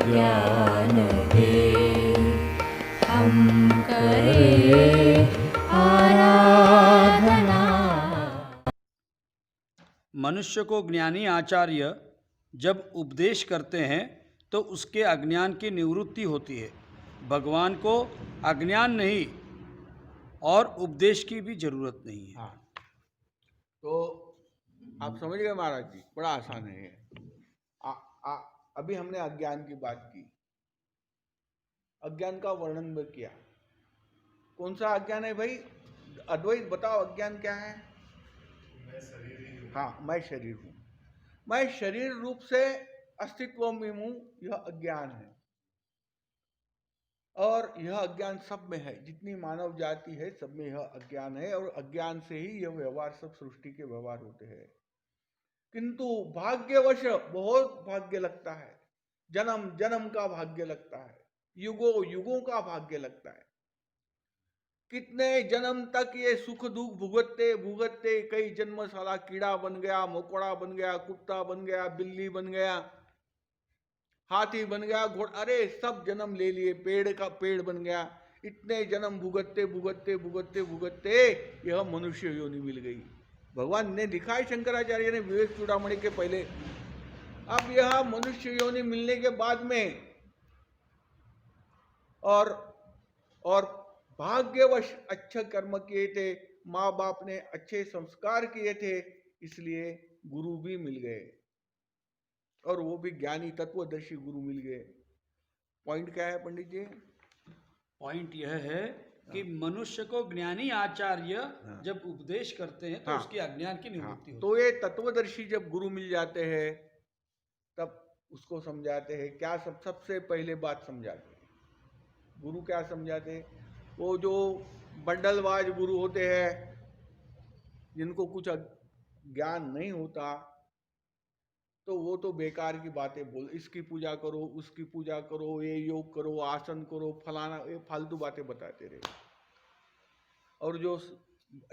ज्ञान दे, हम करें आराधना। मनुष्य को ज्ञानी आचार्य जब उपदेश करते हैं तो उसके अज्ञान की निवृत्ति होती है। भगवान को अज्ञान नहीं और उपदेश की भी जरूरत नहीं है। हाँ, तो आप समझ गए महाराज जी, बड़ा आसान है ये। अभी हमने अज्ञान की बात की, अज्ञान का वर्णन भी किया। कौन सा अज्ञान है भाई? अद्वैत बताओ, अज्ञान क्या है? मैं शरीर ही हूँ। हाँ, मैं शरीर हूँ, मैं शरीर रूप से अस्तित्व में हूँ, यह अज्ञान है। और यह अज्ञान सब में है, जितनी मानव जाति है सब में यह अज्ञान है, और अज्ञान से ही यह व्यवहार, सब सृष्टि के व्यवहार होते हैं। किंतु भाग्यवश बहुत भाग्य लगता है, जन्म जन्म का भाग्य लगता है, युगों युगों का भाग्य लगता है। कितने जन्म तक ये सुख दुख भुगतते भुगतते कई जन्म साला कीड़ा बन गया, मकोड़ा बन गया, कुत्ता बन गया, बिल्ली बन गया, हाथी बन गया, घोड़ा, अरे सब जन्म ले लिए, पेड़ बन गया। इतने जन्म भुगतते भुगतते भुगतते भुगतते यह मनुष्य योनि मिल गई। भगवान ने लिखा है, शंकराचार्य ने विवेक चूड़ामणि के पहले। अब यह मनुष्य योनि मिलने के बाद में और भाग्यवश अच्छे कर्म किए थे, माँ बाप ने अच्छे संस्कार किए थे, इसलिए गुरु भी मिल गए, और वो भी ज्ञानी तत्वदर्शी गुरु मिल गए। पॉइंट क्या है पंडित जी? पॉइंट यह है कि मनुष्य को ज्ञानी आचार्य जब उपदेश करते हैं तो उसके अज्ञान की निवृत्ति होती है। तो ये तत्वदर्शी जब गुरु मिल जाते हैं तब उसको समझाते हैं क्या, सबसे पहले बात समझाते हैं। गुरु क्या समझाते हैं? वो जो बंडलबाज गुरु होते हैं, जिनको कुछ ज्ञान नहीं होता, तो वो तो बेकार की बातें बोल, इसकी पूजा करो, उसकी पूजा करो, ये योग करो, आसन करो, फलाना, ये फालतू बातें बताते रहे। और जो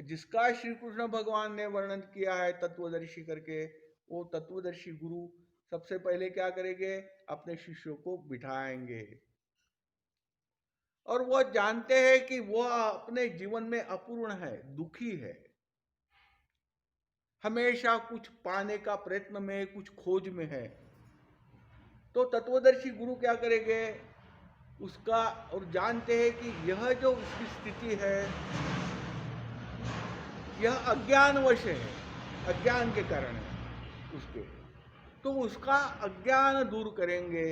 जिसका श्री कृष्ण भगवान ने वर्णन किया है तत्वदर्शी करके, वो तत्वदर्शी गुरु सबसे पहले क्या करेंगे? अपने शिष्यों को बिठाएंगे, और वह जानते हैं कि वह अपने जीवन में अपूर्ण है, दुखी है, हमेशा कुछ पाने का प्रयत्न में, कुछ खोज में है। तो तत्वदर्शी गुरु क्या करेंगे? उसका, और जानते हैं कि यह जो उसकी स्थिति है यह अज्ञानवश है, अज्ञान के कारण है उसके, तो उसका अज्ञान दूर करेंगे।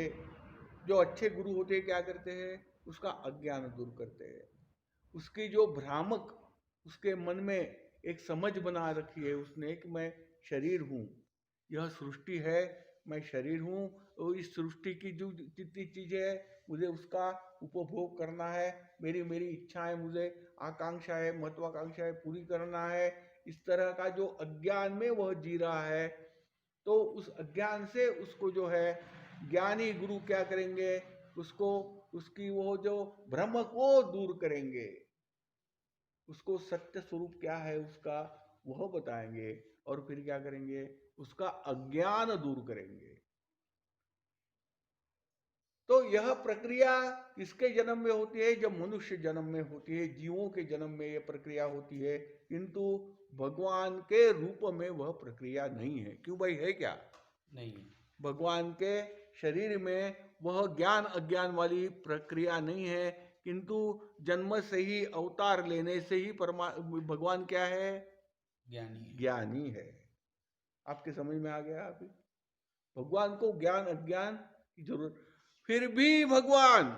जो अच्छे गुरु होते हैं क्या करते हैं? उसका अज्ञान दूर करते हैं। उसकी जो भ्रामक उसके मन में एक समझ बना रखी है उसने कि मैं शरीर हूँ, यह सृष्टि है, मैं शरीर हूँ, और इस सृष्टि की जो जितनी चीजें है मुझे उसका उपभोग करना है, मेरी इच्छाएं, मुझे आकांक्षा है, महत्वाकांक्षा है, पूरी करना है। इस तरह का जो अज्ञान में वह जी रहा है, तो उस अज्ञान से उसको जो है ज्ञानी गुरु क्या करेंगे? उसको, उसकी वो जो भ्रम को दूर करेंगे, उसको सत्य स्वरूप क्या है उसका वह बताएंगे, और फिर क्या करेंगे? उसका अज्ञान दूर करेंगे। तो यह प्रक्रिया किसके जन्म में होती है? जब मनुष्य जन्म में होती है, जीवों के जन्म में यह प्रक्रिया होती है, किंतु भगवान के रूप में वह प्रक्रिया नहीं है। क्यों भाई, है क्या? नहीं है। भगवान के शरीर में वह ज्ञान अज्ञान वाली प्रक्रिया नहीं है, किंतु जन्म से ही, अवतार लेने से ही भगवान क्या है? ज्ञानी है। आपके समझ में आ गया? अभी भगवान को ज्ञान अज्ञान की जरूरत, फिर भी भगवान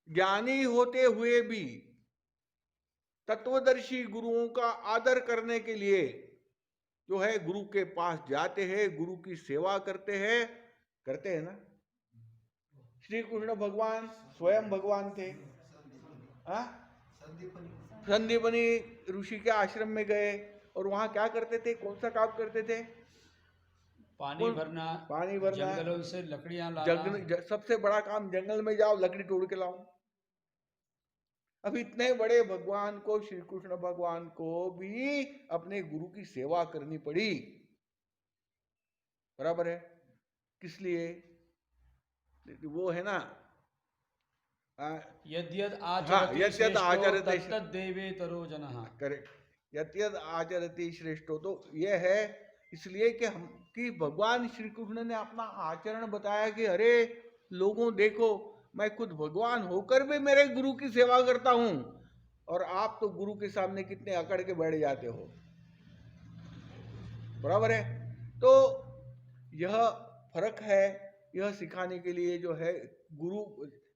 ज्ञानी होते हुए भी तत्वदर्शी गुरुओं का आदर करने के लिए जो है गुरु के पास जाते हैं, गुरु की सेवा करते हैं ना। श्री कृष्ण भगवान स्वयं भगवान थे। संदीपनी ऋषि के आश्रम में गए, और वहां क्या करते थे? कौन सा काम करते थे? पानी भरना, जंगलों से लकड़ियां लाना। सबसे बड़ा काम, जंगल में जाओ, लकड़ी तोड़ के लाओ। अब इतने बड़े भगवान को, श्री कृष्ण भगवान को भी अपने गुरु की सेवा करनी पड़ी। बराबर है? किस लिए? वो है ना यद्यद् हाँ, आचरति यद्यद् श्रेष्ठो आचरते तत्तद्देवेतरो जनः। करेक्ट, यद्यद् आचरति श्रेष्ठो, तो ये है इसलिए कि हम कि भगवान श्री कृष्ण ने अपना आचरण बताया कि अरे लोगों देखो, मैं खुद भगवान होकर भी मेरे गुरु की सेवा करता हूं, और आप तो गुरु के सामने कितने अकड़ के बैठ जाते हो, बराबर है। तो यह फर्क है, यह सिखाने के लिए जो है गुरु,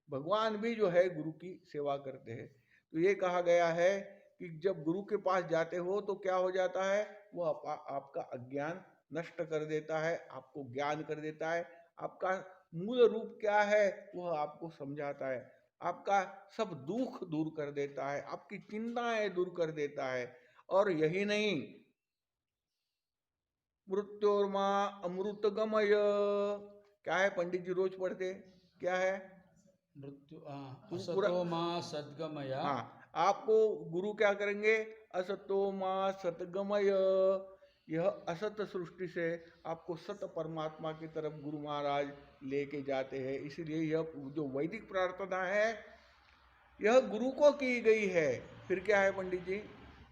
भगवान भी जो है गुरु की सेवा करते हैं। तो ये कहा गया है कि जब गुरु के पास जाते हो तो क्या हो जाता है, वो आपका अज्ञान नष्ट कर देता है, आपको ज्ञान कर देता है, आपका मूल रूप क्या है वह आपको समझाता है, आपका सब दुख दूर कर देता है, आपकी चिंताएं दूर कर देता है। और यही नहीं, मृत्योर्मा अमृतगमय, क्या है पंडित जी रोज पढ़ते, क्या है मृत्यु पूरा, असतो मां सद्गमय। हाँ, आपको गुरु क्या करेंगे, असतो मां सतगमय, यह असत सृष्टि से आपको सत परमात्मा की तरफ गुरु महाराज लेके जाते हैं। इसीलिए यह जो वैदिक प्रार्थना है यह गुरु को की गई है। फिर क्या है पंडित जी,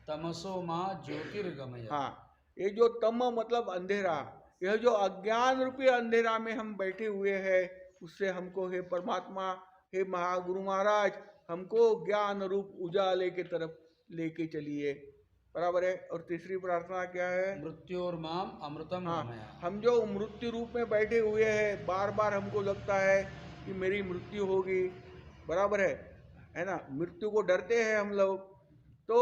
तमसो मां ज्योतिर्गमय। हाँ, ये जो तम मतलब अंधेरा, यह जो अज्ञान रूपी अंधेरा में हम बैठे हुए हैं, उससे हमको हे परमात्मा, हे महागुरु महाराज, हमको ज्ञान रूप उजाले के तरफ लेके चलिए, बराबर है। और तीसरी प्रार्थना क्या है, मृत्योर्माम अमृतम हाँ, गमय। हम जो मृत्यु रूप में बैठे हुए हैं, बार बार हमको लगता है कि मेरी मृत्यु होगी, बराबर है ना, मृत्यु को डरते हैं हम लोग, तो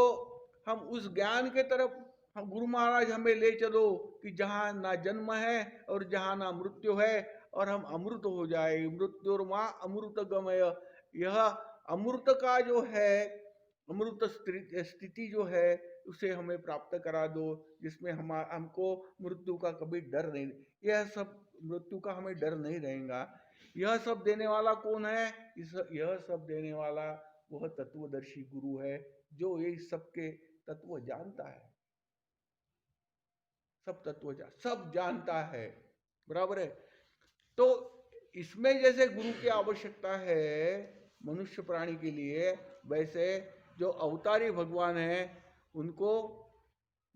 हम उस ज्ञान के तरफ, हम गुरु महाराज हमें ले चलो कि जहाँ ना जन्म है और जहाँ ना मृत्यु है, और हम अमृत हो जाए, मृत्युर्मा अमृत गमय, यह अमृत का जो है, अमृत स्थिति जो है उसे हमें प्राप्त करा दो, जिसमें हमको मृत्यु का कभी डर नहीं, यह सब मृत्यु का हमें डर नहीं रहेगा। यह सब देने वाला कौन है, यह सब देने वाला वह तत्वदर्शी गुरु है, जो ये सबके तत्व जानता है, सब तत्व सब जानता है, बराबर है। तो इसमें जैसे गुरु की आवश्यकता है मनुष्य प्राणी के लिए, वैसे जो अवतारी भगवान है उनको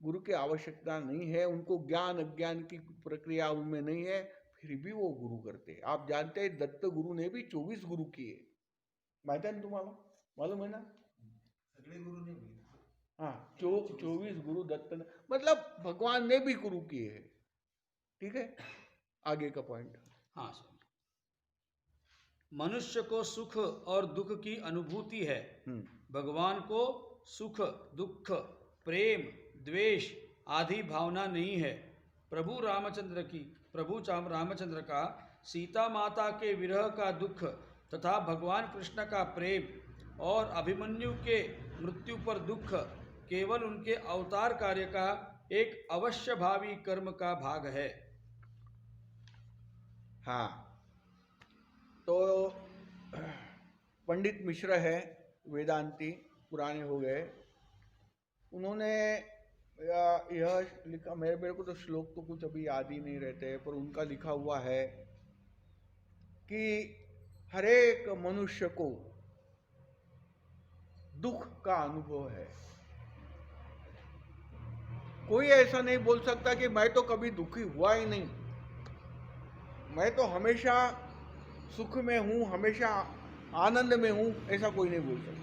गुरु की आवश्यकता नहीं है, उनको ज्ञान अज्ञान की प्रक्रिया उनमें नहीं है, फिर भी वो गुरु करते हैं। आप जानते हैं दत्त गुरु ने भी 24 गुरु किए, माहिती है ना तुम्हाला, मालूम है ना, सगळे गुरु नहीं हुए। हाँ, 24 गुरु दत्त ने, मतलब भगवान ने भी गुरु किए हैं। ठीक है, आगे का पॉइंट। हाँ सर, मनुष्य को सुख और दुख की अनुभूति है, भगवान को सुख दुख प्रेम द्वेष आदि भावना नहीं है। प्रभु रामचंद्र का सीता माता के विरह का दुख तथा भगवान कृष्ण का प्रेम और अभिमन्यु के मृत्यु पर दुख केवल उनके अवतार कार्य का एक अवश्य भावी कर्म का भाग है। हाँ, तो पंडित मिश्र है, वेदांती, पुराने हो गए, उन्होंने यह लिखा, मेरे को तो श्लोक तो कुछ अभी याद ही नहीं रहते, पर उनका लिखा हुआ है कि हरेक मनुष्य को दुख का अनुभव है। कोई ऐसा नहीं बोल सकता कि मैं तो कभी दुखी हुआ ही नहीं, मैं तो हमेशा सुख में हूं, हमेशा आनंद में हूं, ऐसा कोई नहीं बोल सकता।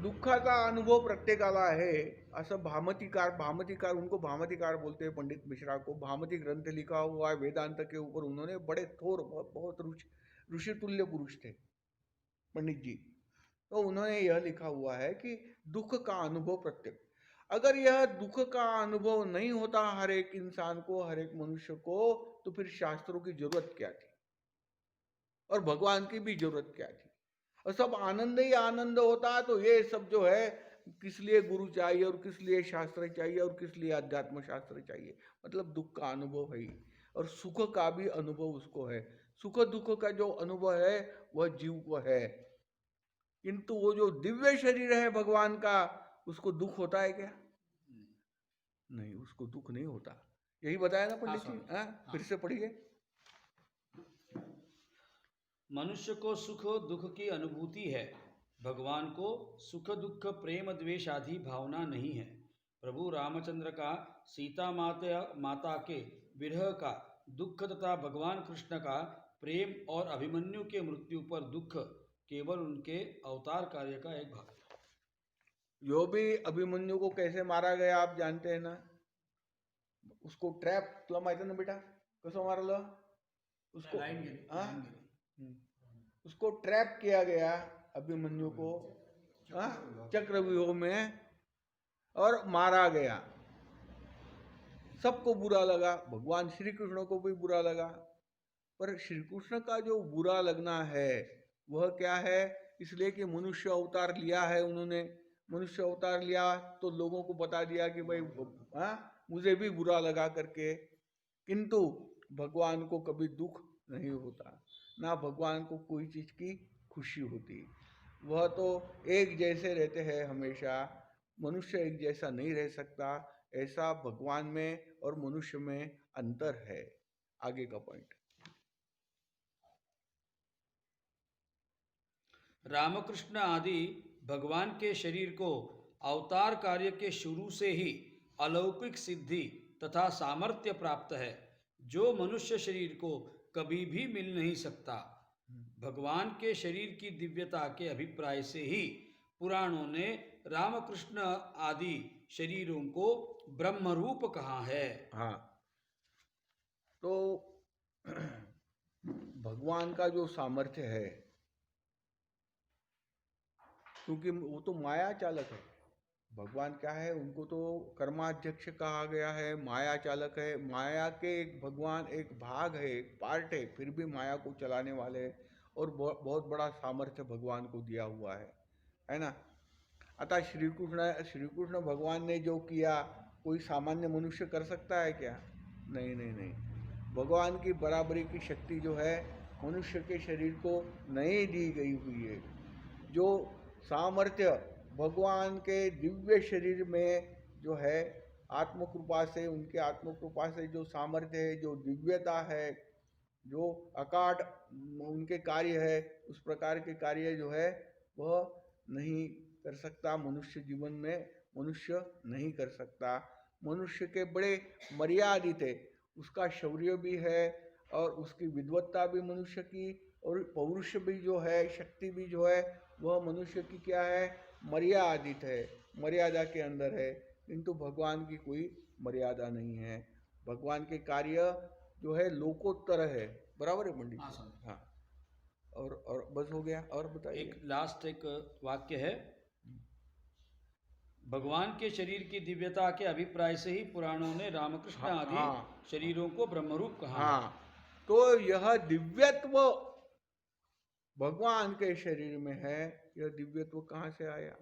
दुःखाचा अनुभव प्रत्येकाला आहे, असं भामतीकार उनको भामतीकार बोलते हैं, पंडित मिश्रा को। भामती ग्रंथ लिखा हुआ है वेदांत के ऊपर, उन्होंने बड़े थोर, बहुत ऋषि तुल्य पुरुष थे पंडित जी। तो उन्होंने यह लिखा हुआ है कि दुख का अनुभव प्रत्येक, अगर यह दुख का अनुभव नहीं होता हर एक इंसान को, हर एक मनुष्य को, तो फिर शास्त्रों की जरूरत क्या थी और भगवान की भी जरूरत क्या थी। और सब आनंद ही आनंद होता, तो ये सब जो है किस लिए गुरु चाहिए और किस लिए शास्त्र चाहिए और किस लिए अध्यात्म शास्त्र चाहिए। मतलब दुख का अनुभव है और सुख का भी अनुभव उसको है। सुख दुख का जो अनुभव है वह जीव को है, किंतु वो जो दिव्य शरीर है भगवान का, उसको दुख होता है क्या? नहीं, उसको दुख नहीं होता। यही बताया ना पंडित जी। फिर से पढ़िए। मनुष्य को सुख दुख की अनुभूति है, भगवान को सुख दुख प्रेम द्वेष आदि भावना नहीं है। प्रभु रामचंद्र का सीता माता के विरह का दुख तथा भगवान कृष्ण का प्रेम और अभिमन्यु के मृत्यु पर दुख केवल उनके अवतार कार्य का एक भाग है। जो भी अभिमन्यु को कैसे मारा गया आप जानते हैं ना, उसको ट्रॅप तुला माहिती आहे ना बेटा, कसं मारलं उसको? हाँ? उसको ट्रैप किया गया अभिमन्यु को, हाँ, चक्रव्यूह में, और मारा गया। सबको बुरा लगा, भगवान श्री कृष्ण को भी बुरा लगा, पर श्री कृष्ण का जो बुरा लगना है वह क्या है? इसलिए कि मनुष्य अवतार लिया है उन्होंने, मनुष्य अवतार लिया तो लोगों को बता दिया कि भाई हाँ मुझे भी बुरा लगा करके, किंतु भगवान को कभी दुख नहीं होता, ना भगवान को कोई चीज की खुशी होती। वह तो एक जैसे रहते हैं हमेशा। मनुष्य एक जैसा नहीं रह सकता, ऐसा भगवान में और मनुष्य में अंतर है। आगे का पॉइंट। रामकृष्ण आदि भगवान के शरीर को अवतार कार्य के शुरू से ही अलौकिक सिद्धि तथा सामर्थ्य प्राप्त है, जो मनुष्य शरीर को कभी भी मिल नहीं सकता। भगवान के शरीर की दिव्यता के अभिप्राय से ही पुराणों ने रामकृष्ण आदि शरीरों को ब्रह्मरूप कहा है। हाँ, तो भगवान का जो सामर्थ्य है, क्योंकि वो तो माया चालक है। भगवान क्या है, उनको तो कर्माध्यक्ष कहा गया है, माया चालक है, माया के एक भगवान एक भाग है, एक पार्ट है, फिर भी माया को चलाने वाले हैं, और बहुत बड़ा सामर्थ्य भगवान को दिया हुआ है ना। अतः श्री कृष्ण भगवान ने जो किया कोई सामान्य मनुष्य कर सकता है क्या? नहीं नहीं नहीं। भगवान की बराबरी की शक्ति जो है मनुष्य के शरीर को नहीं दी गई हुई है। जो सामर्थ्य भगवान के दिव्य शरीर में जो है आत्मकृपा से, उनके आत्मकृपा से जो सामर्थ्य है, जो दिव्यता है, जो अकाट उनके कार्य है, उस प्रकार के कार्य जो है वह नहीं कर सकता मनुष्य जीवन में, मनुष्य नहीं कर सकता। मनुष्य के बड़े मर्यादित है, उसका शौर्य भी है और उसकी विद्वत्ता भी मनुष्य की, और पौरुष भी जो है, शक्ति भी जो है वह मनुष्य की क्या है? मर्यादित है, मर्यादा के अंदर है। किंतु भगवान की कोई मर्यादा नहीं है। भगवान के कार्य जो है लोकोत्तर है। बराबर है पंडित? हाँ। और बस हो गया। और बताइए। एक लास्ट एक वाक्य है, भगवान के शरीर की दिव्यता के अभिप्राय से ही पुराणों ने रामकृष्ण आदि शरीरों को ब्रह्मरूप कहा। हाँ, तो यह दिव्यत्व भगवान के शरीर में है। यह दिव्यत्व कहाँ से आया?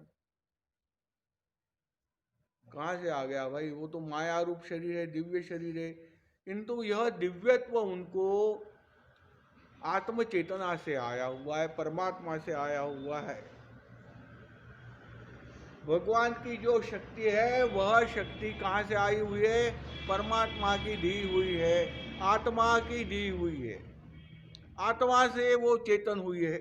कहाँ से आ गया भाई? वो तो माया रूप शरीर है, दिव्य शरीर है, किंतु यह दिव्यत्व उनको आत्म चेतना से आया हुआ है, परमात्मा से आया हुआ है। भगवान की जो शक्ति है वह शक्ति कहाँ से आई हुई है? परमात्मा की दी हुई है, आत्मा की दी हुई है। आत्मा से वो चेतन हुई है,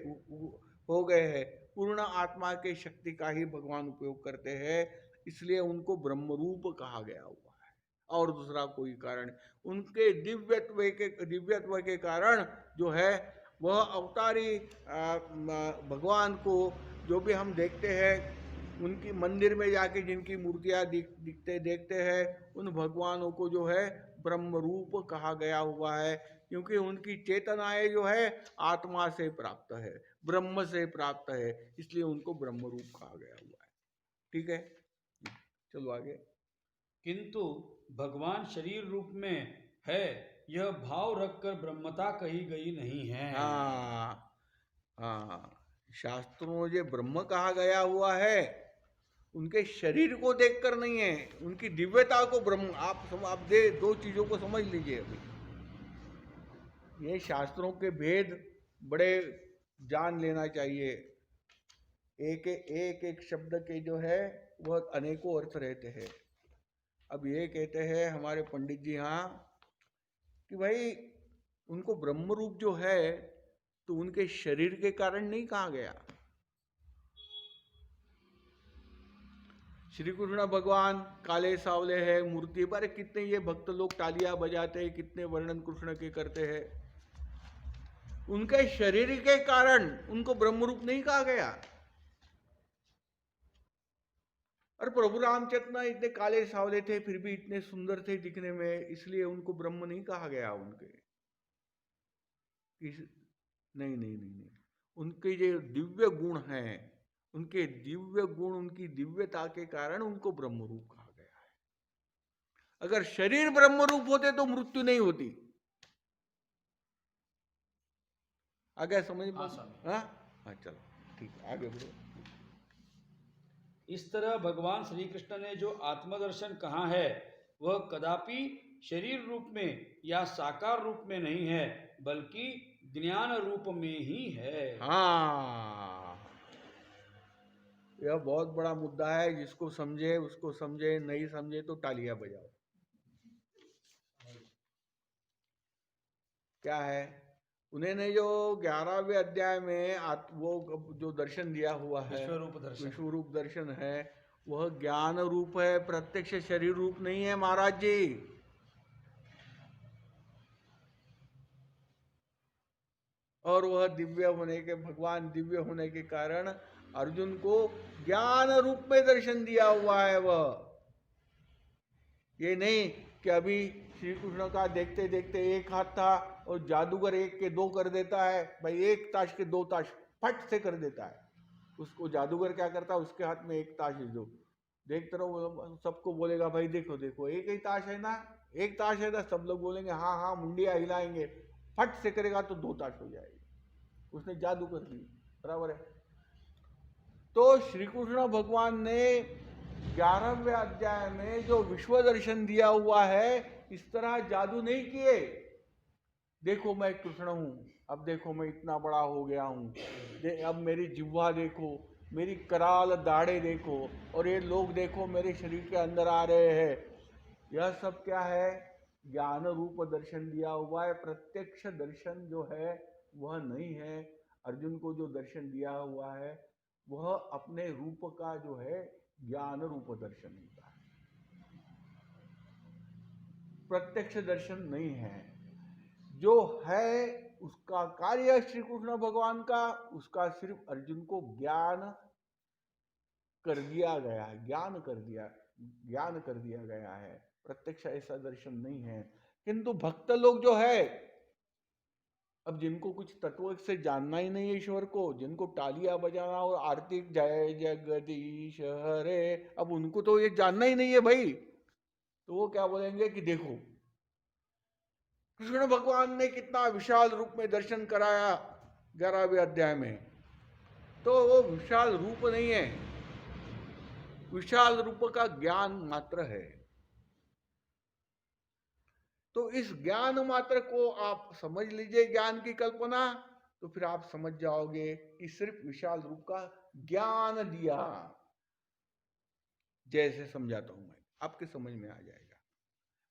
हो गए हैं। पूर्ण आत्मा के शक्ति का ही भगवान उपयोग करते हैं, इसलिए उनको ब्रह्मरूप कहा गया हुआ है। और दूसरा कोई कारण, उनके दिव्यत्व के कारण जो है वह अवतारी भगवान को जो भी हम देखते हैं, उनकी मंदिर में जाके जिनकी मूर्तियां देखते हैं, उन भगवानों को जो है ब्रह्मरूप कहा गया हुआ है, क्योंकि उनकी चेतनाएं जो है आत्मा से प्राप्त है, ब्रह्म से प्राप्त है, इसलिए उनको ब्रह्मरूप कहा गया हुआ है। ठीक है, चलो आगे। किंतु भगवान शरीर रूप में है, यह भाव रखकर ब्रह्मता कही गई नहीं है। हाँ हाँ, शास्त्रों में जो ब्रह्म कहा गया हुआ है उनके शरीर को देखकर नहीं है, उनकी दिव्यता को ब्रह्म। आप दो चीजों को समझ लीजिए अभी। ये शास्त्रों के भेद बड़े जान लेना चाहिए। एक शब्द के जो है वह अनेकों अर्थ रहते हैं। अब ये कहते हैं हमारे पंडित जी हाँ कि भाई उनको ब्रह्म रूप जो है तो उनके शरीर के कारण नहीं कहा गया। श्री कृष्ण भगवान काले सावले है, मूर्ति पर कितने ये भक्त लोग तालियां बजाते हैं, कितने वर्णन कृष्ण के करते हैं। उनके शरीर के कारण उनको ब्रह्मरूप नहीं कहा गया। और प्रभु रामचंद्र इतने काले सावले थे, फिर भी इतने सुंदर थे दिखने में, इसलिए उनको ब्रह्म नहीं कहा गया। उनके नहीं नहीं नहीं नहीं, उनके जो दिव्य गुण हैं, उनके दिव्य गुण, उनकी दिव्यता के कारण उनको ब्रह्मरूप कहा गया है। अगर शरीर ब्रह्मरूप होते तो मृत्यु नहीं होती। आगे समझ में? हाँ चलो ठीक है, आगे बढ़ो। इस तरह भगवान श्री कृष्ण ने जो आत्मदर्शन कहा है वह कदापि शरीर रूप में या साकार रूप में नहीं है, बल्कि ज्ञान रूप में ही है। हाँ, यह बहुत बड़ा मुद्दा है। जिसको समझे उसको समझे, नहीं समझे तो तालियां बजाओ। क्या है? उन्होंने जो 11वें अध्याय में वो जो दर्शन दिया हुआ है, विश्वरूप दर्शन है, वह ज्ञान रूप है, प्रत्यक्ष शरीर रूप नहीं है महाराज जी। और वह दिव्य होने के, भगवान दिव्य होने के कारण अर्जुन को ज्ञान रूप में दर्शन दिया हुआ है। वह ये नहीं कि अभी श्री कृष्ण का देखते देखते एक हाथ था और जादूगर एक के दो कर देता है। भाई एक ताश के दो ताश फट से कर देता है। उसको जादूगर क्या करता है, उसके हाथ में एक ताश है, जो देखते रहो सबको बोलेगा भाई देखो देखो एक ही ताश है ना, एक ताश है ना, सब लोग बोलेंगे हाँ हाँ, मुंडिया हिलाएंगे, फट से करेगा तो दो ताश हो जाएगी। उसने जादू कर दी, बराबर है। तो श्री कृष्ण भगवान ने 11वें अध्याय में जो विश्व दर्शन दिया हुआ है, इस तरह जादू नहीं किए। देखो मैं कृष्ण हूं, अब देखो मैं इतना बड़ा हो गया हूं, अब मेरी जिह्वा देखो, मेरी कराल दाढ़े देखो, और ये लोग देखो मेरे शरीर के अंदर आ रहे हैं। यह सब क्या है? ज्ञान रूप दर्शन दिया हुआ है। प्रत्यक्ष दर्शन जो है वह नहीं है। अर्जुन को जो दर्शन दिया हुआ है वह अपने रूप का जो है ज्ञान रूप दर्शन होता है, प्रत्यक्ष दर्शन नहीं है। जो है उसका कार्य श्री कृष्ण भगवान का, उसका सिर्फ अर्जुन को ज्ञान कर दिया गया है, ज्ञान कर दिया गया है। प्रत्यक्ष ऐसा दर्शन नहीं है। किंतु भक्त लोग जो है, अब जिनको कुछ तत्व से जानना ही नहीं है ईश्वर को, जिनको तालियां बजाना और आरती जय जगदीश हरे, अब उनको तो ये जानना ही नहीं है भाई। तो वो क्या बोलेंगे कि देखो कृष्ण भगवान ने कितना विशाल रूप में दर्शन कराया 11वें अध्याय में। तो वो विशाल रूप नहीं है, विशाल रूप का ज्ञान मात्र है। तो इस ज्ञान मात्र को आप समझ लीजिए, ज्ञान की कल्पना, तो फिर आप समझ जाओगे कि सिर्फ विशाल रूप का ज्ञान दिया। जैसे समझाता हूं मैं, आपके समझ में आ जाएगा।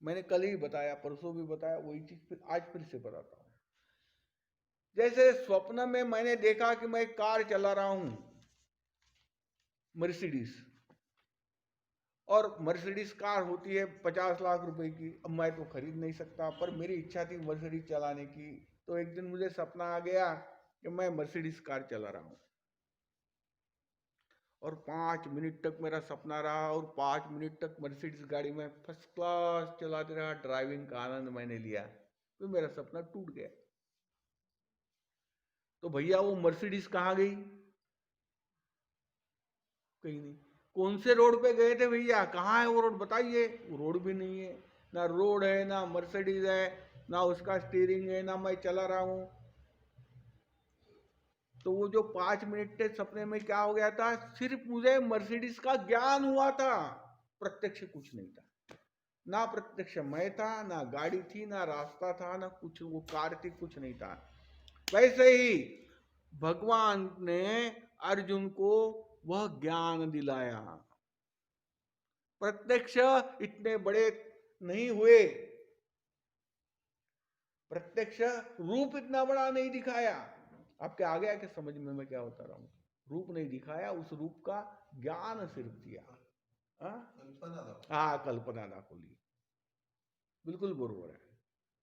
मैंने कल ही बताया, परसों भी बताया, वही चीज फिर आज फिर से बताता हूं। जैसे स्वप्न में मैंने देखा कि मैं कार चला रहा हूं, मर्सिडीज, और मर्सिडीज कार होती है 50 लाख रुपए की। अब मैं तो खरीद नहीं सकता, पर मेरी इच्छा थी मर्सिडीज चलाने की। तो एक दिन मुझे सपना आ गया कि मैं मर्सिडीज कार चला रहा हूं, और 5 मिनट तक मेरा सपना रहा, और 5 मिनट तक मर्सिडीज गाड़ी में फर्स्ट क्लास चलाते रहा, ड्राइविंग का आनंद मैंने लिया। तो मेरा सपना टूट गया। तो भैया वो मर्सिडीज कहाँ गई? कहीं नहीं। कौन से रोड पे गए थे भैया? कहाँ है वो रोड, बताइए। वो रोड भी नहीं है, ना रोड है, ना मर्सिडीज है, ना उसका स्टीयरिंग है, ना मैं चला रहा हूं। तो वो जो 5 मिनट के सपने में क्या हो गया था? सिर्फ मुझे मर्सिडीज का ज्ञान हुआ था, प्रत्यक्ष कुछ नहीं था। ना प्रत्यक्ष मैं था, ना गाड़ी थी, ना रास्ता था, ना कुछ वो कार थी, कुछ नहीं था। वैसे ही भगवान ने अर्जुन को वह ज्ञान दिलाया। प्रत्यक्ष इतने बड़े नहीं हुए, प्रत्यक्ष रूप इतना बड़ा नहीं दिखाया। आपके आ गया कि समझ में मैं क्या बता रहा हूँ? रूप नहीं दिखाया, उस रूप का ज्ञान सिर्फ दिया। कल्पना दाखवली. हाँ, कल्पना दाखवली, बिल्कुल बरोबर है।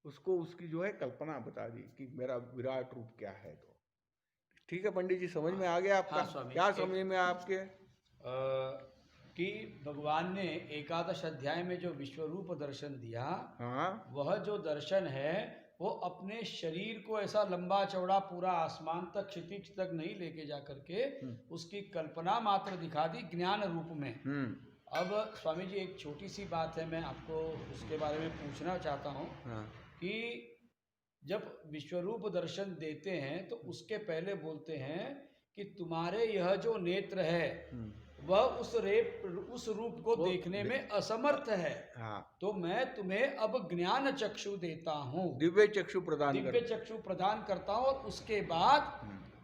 उसको उसकी जो है कल्पना बता दी कि मेरा विराट रूप क्या है। तो ठीक है पंडित जी, समझ में आ गया आपका? हाँ स्वामी, क्या समझ में आपके? कि भगवान ने एकादश अध्याय में जो विश्वरूप दर्शन दिया, हाँ वह जो दर्शन है वो अपने शरीर को ऐसा लंबा चौड़ा पूरा आसमान तक क्षितिज तक नहीं लेके जा करके उसकी कल्पना मात्र दिखा दी ज्ञान रूप में। अब स्वामी जी एक छोटी सी बात है, मैं आपको उसके बारे में पूछना चाहता हूँ हाँ कि जब विश्वरूप दर्शन देते हैं तो उसके पहले बोलते हैं कि तुम्हारे यह जो नेत्र है वह उस रूप को देखने में असमर्थ है, हाँ, तो मैं तुम्हें अब ज्ञान चक्षु देता हूँ, दिव्य चक्षु प्रदान दिव्य चक्षु प्रदान करता हूँ, और उसके बाद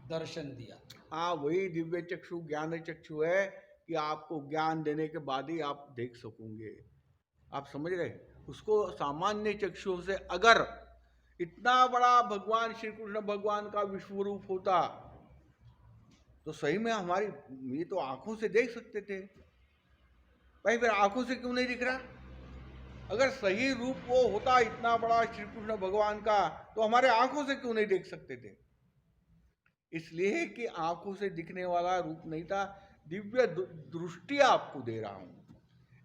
दर्शन दिया। हाँ, वही दिव्य चक्षु ज्ञान चक्षु है कि आपको ज्ञान देने के बाद ही आप देख सकोगे। आप समझ रहे? उसको सामान्य चक्षुओं से अगर इतना बड़ा भगवान श्री कृष्ण भगवान का विश्वरूप होता तो सही में हमारी ये तो आंखों से देख सकते थे भाई, फिर आंखों से क्यों नहीं दिख रहा? अगर सही रूप वो होता इतना बड़ा श्री कृष्ण भगवान का तो हमारे आंखों से क्यों नहीं देख सकते थे? इसलिए कि आंखों से दिखने वाला रूप नहीं था, दिव्य दृष्टि आपको दे रहा हूं।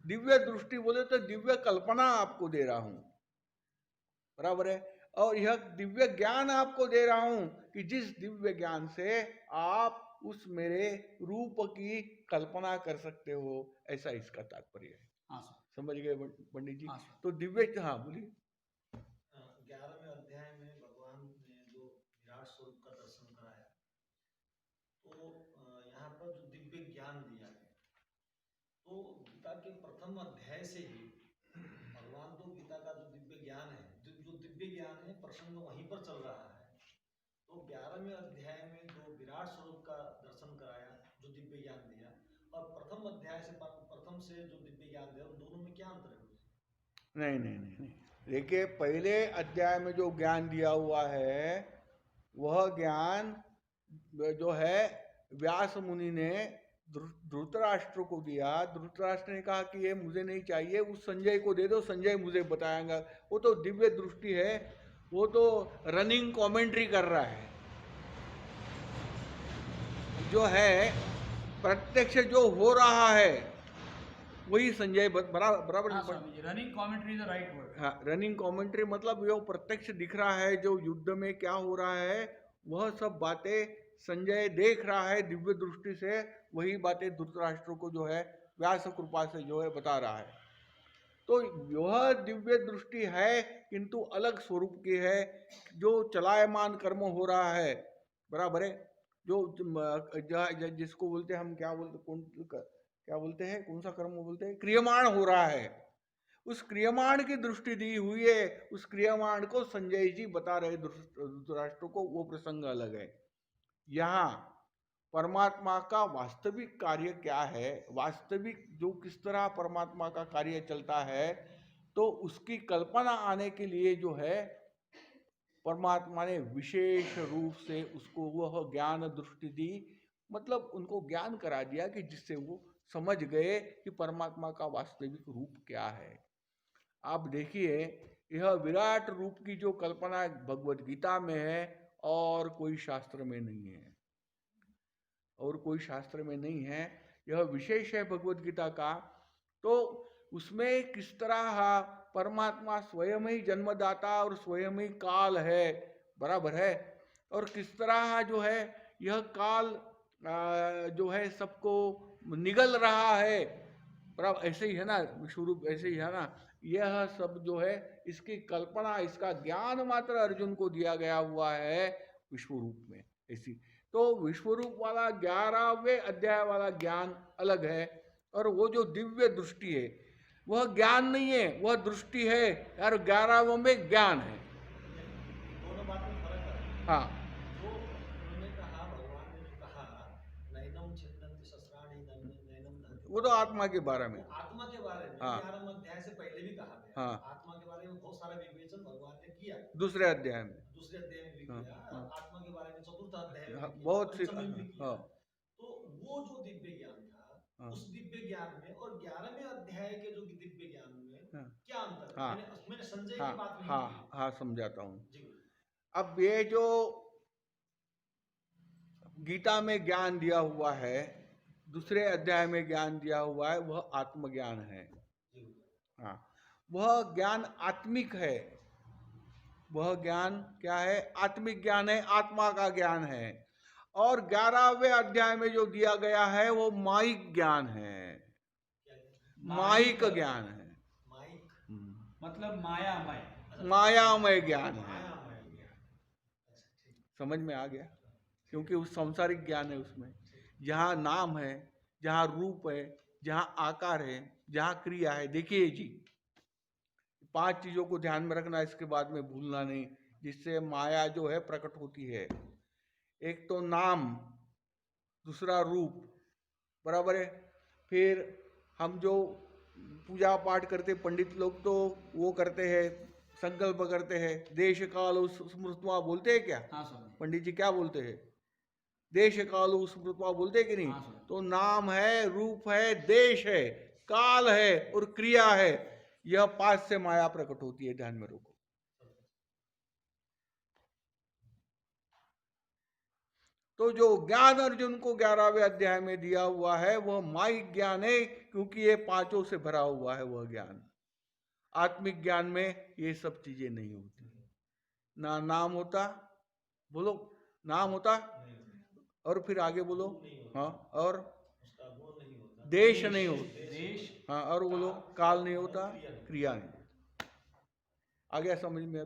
दिव्य दृष्टि बोले तो दिव्य कल्पना आपको दे रहा हूं, बराबर है। और यह दिव्य ज्ञान आपको दे रहा हूं कि जिस दिव्य ज्ञान से आप उस मेरे रूप की कल्पना कर सकते हो, ऐसा इसका तात्पर्य है। हाँ समझ गए पंडित जी? हाँ तो दिव्य, हाँ बोलिए। 11वें अध्याय में भगवान ने जो विराट स्वरूप का दर्शन कराया, तो यहाँ पर जो दिव्य ज्ञान दिया है, तो गीता के प्रथम अध्याय से ही भगवान तो गीता का जो दिव्य ज्ञान है, जो दिव्य ज्ञान है प्रसंग वहीं पर चल रहा है। तो 11वें अध्याय में जो विराट स्वरूप का दर्शन कराया, जो दिव्य ज्ञान दिया, और प्रथम अध्याय से प्रथम से जो दिव्य ज्ञान दिया, उन दोनों में क्या अंतर है? नहीं नहीं नहीं नहीं, देखिए पहले अध्याय में जो ज्ञान दिया हुआ है वह ज्ञान जो है व्यास मुनि ने धृतराष्ट्र को दिया। धृतराष्ट्र ने कहा कि ये मुझे नहीं चाहिए, उस संजय को दे दो, संजय मुझे बताएगा। वो तो दिव्य दृष्टि है, वो तो रनिंग कमेंट्री कर रहा है। जो है प्रत्यक्ष जो हो रहा है वही संजय बराबर। Running commentary is the right word. हाँ, रनिंग कमेंट्री मतलब जो प्रत्यक्ष दिख रहा है, जो युद्ध में क्या हो रहा है वह सब बातें संजय देख रहा है दिव्य दृष्टि से, वही बातें धृतराष्ट्र को जो है व्यास कृपा से जो है बता रहा है। तो यह दिव्य दृष्टि है किंतु अलग स्वरूप की है। जो चलायमान कर्म हो रहा है, बराबर है, जो जिसको बोलते हैं हम क्या बोलते हैं, कौन सा कर्म बोलते हैं, क्रियमाण हो रहा है, उस क्रियमाण की दृष्टि दी हुई है। उस क्रियमाण को संजय जी बता रहे धृतराष्ट्र को, वो प्रसंग अलग है। यहाँ परमात्मा का वास्तविक कार्य क्या है, वास्तविक जो किस तरह परमात्मा का कार्य चलता है, तो उसकी कल्पना आने के लिए जो है परमात्मा ने विशेष रूप से उसको वह ज्ञान दृष्टि दी, मतलब उनको ज्ञान करा दिया कि जिससे वो समझ गए कि परमात्मा का वास्तविक रूप क्या है। आप देखिए, यह विराट रूप की जो कल्पना भगवत गीता में है और कोई शास्त्र में नहीं है, और कोई शास्त्र में नहीं है, यह विशेष है भगवत गीता का। तो उसमें किस तरह परमात्मा स्वयं ही जन्मदाता और स्वयं ही काल है, बराबर है, और किस तरह जो है यह काल जो है सबको निगल रहा है, बराबर ऐसे ही है ना, विश्वरूप ऐसे ही है ना। यह सब जो है इसकी कल्पना, इसका ज्ञान मात्र अर्जुन को दिया गया हुआ है विश्वरूप में, ऐसी। तो विश्वरूप वाला 11वें अध्याय वाला ज्ञान अलग है, और वो जो दिव्य दृष्टि है वह ज्ञान नहीं है, वह दृष्टि है यार। 11वें में ज्ञान है। दोनों बात में फर्क है। हाँ, जो उन्होंने कहा, भगवान ने जो कहा नैनम छिन्नन्ति शस्त्राणि नैनम दहति, वो तो आत्मा के बारे में, आत्मा के बारे में हाँ 11वें अध्याय से पहले भी कहा गया। हाँ, आत्मा के बारे में बहुत सारा विवेचन भगवान ने किया दूसरे अध्याय में, दूसरे अध्याय में भी हाँ, किया। हाँ, आत्मा के बारे में चतुर्थ अध्याय हाँ, किया, बहुत सी पंचमी भी किया। हाँ तो वो जो दिव्य ज्ञान था, हाँ उस दिव्य ज्ञान में और 11वें अध्याय के जो दिव्य ज्ञान में हाँ क्या अंतर है? हाँ मैंने संजय हाँ की बात नहीं हाँ की। हाँ, समझाता हूँ। जी गुरु। अब ये जो गीता में ज्ञान दिया हुआ है, दूसरे अध्याय में ज्ञान दिया हुआ है, वह आत्मज्ञान है। जी गुरु। हाँ, वह ज्ञान आत्मिक है। वह ज्ञान क्या है? आत्मिक ज्ञान है, आत्मा का ज्ञान है। और 11वें अध्याय में जो दिया गया है वो माइक ज्ञान है, क्या माइक ज्ञान है। माइक मतलब मायामय। मायामय ज्ञान है। मायामय ज्ञान। अच्छा ठीक। समझ में आ गया? क्योंकि उस सांसारिक ज्ञान है उसमें, जहाँ नाम है, जहाँ रूप है, जहाँ आकार है, जहाँ क्रिया है। देखिए जी, 5 चीजों को ध्यान में रखना, इसके बाद में भूलना नहीं, जिससे माया जो है प्रकट होती है। एक तो नाम, दूसरा रूप, बराबर है। फिर हम जो पूजा पाठ करते पंडित लोग तो वो करते हैं, संकल्प करते हैं, देश काल स्मृत्वा बोलते हैं क्या? हाँ स्वामी। पंडित जी क्या बोलते हैं? देश काल स्मृत्वा बोलते हैं कि नहीं? हाँ स्वामी। तो नाम है, रूप है, देश है, काल है और क्रिया है। यह 5 से माया प्रकट होती है, ध्यान में रखो। तो जो ज्ञान अर्जुन को 11वें अध्याय में दिया हुआ है वह माइक ज्ञान है, क्योंकि ये 5 से भरा हुआ है वह ज्ञान। आत्मिक ज्ञान में ये सब चीजें नहीं होती। ना नाम होता, बोलो, नाम होता, और फिर आगे बोलो, हाँ, और उसका वो नहीं होता। देश नहीं होता, देश। हाँ, और बोलो, काल नहीं होता, क्रिया नहीं होता। आ गया समझ में?